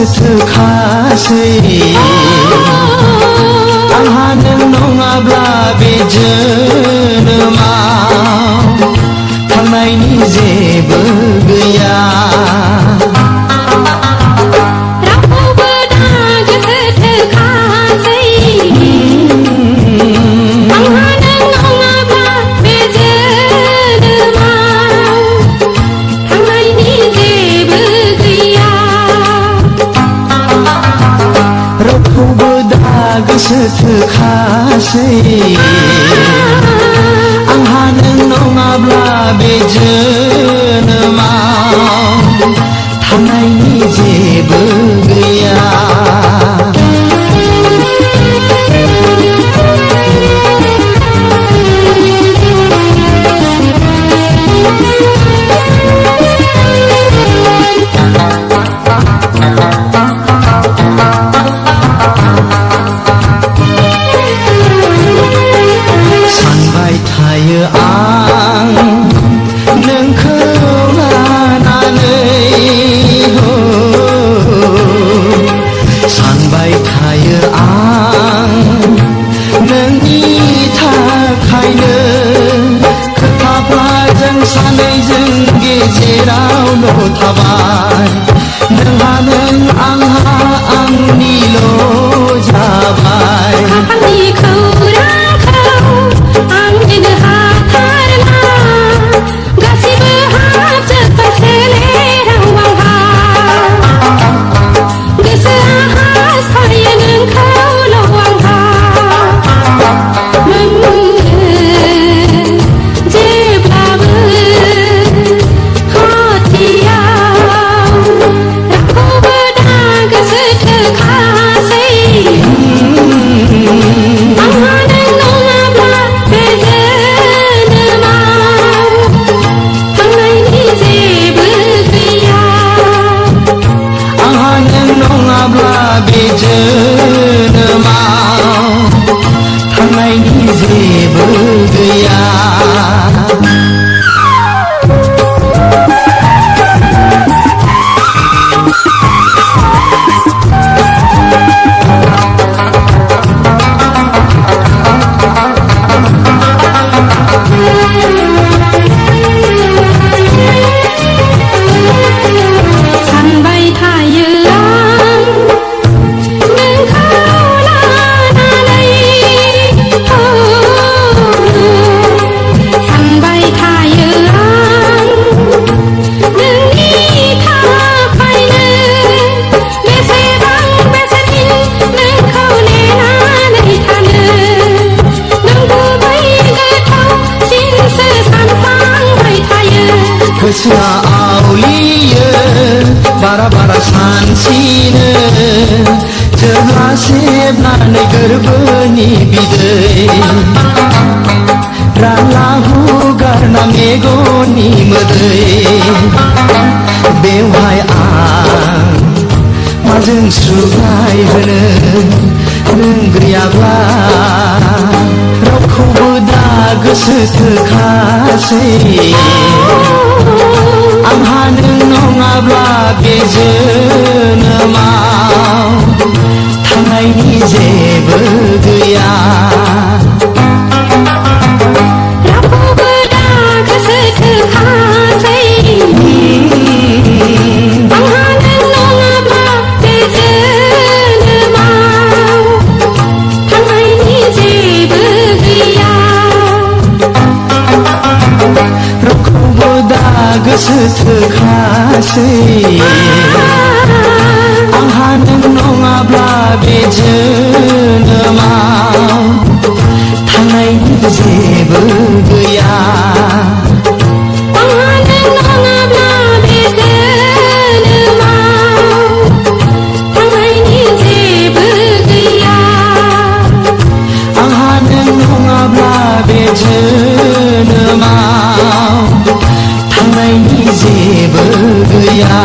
गोसोथोखासै आंहा नों नङाब्ला बे जोनोमाव थांनायनि जेबो गैया। गोसोथोखासै आंहा नों नङाब्ला बे जोनोमाव थांनायनि जेबो गैया। आं नोंखौ लानानै सानबाय थायो आं नोंनि थाखायनो खोथाफ्रा जों सानैजों गेजेरावल' थाबाय नोंहा नों आंहा आंनिल' जाबाय। बे जोनोमाव थांनायनि जेबो गैया। गोसोआ आवलियो बारा बारा सानसिनो जेब्ला सेबनानै गोरबोनि बिदै राला हुगारना मेगननि मोदै बेवहाय आं माजों सुग्लाय होनो नों गैयाब्ला रावखौबो दा गोसोथोखासै आंहा नों नङाब्ला बे जोनोमाव थांनायनि जेबो गैया। रावखौबो दा गोसोथोखासै आंहा नों नङाब्ला बे जोनोमाव थांनायनि जेबो गैया। रावखौबो दा गोसोथोखासै आंहा नों नङाब्ला बे जोनोमाव थांनायनि जेबो गैया। आंहा नों नङाब्ला बे जोनोमाव थांनायनि जेबो गैया। आंहा नों नङाब्ला बे जोनोमाव थांनायनि जेबो गैया।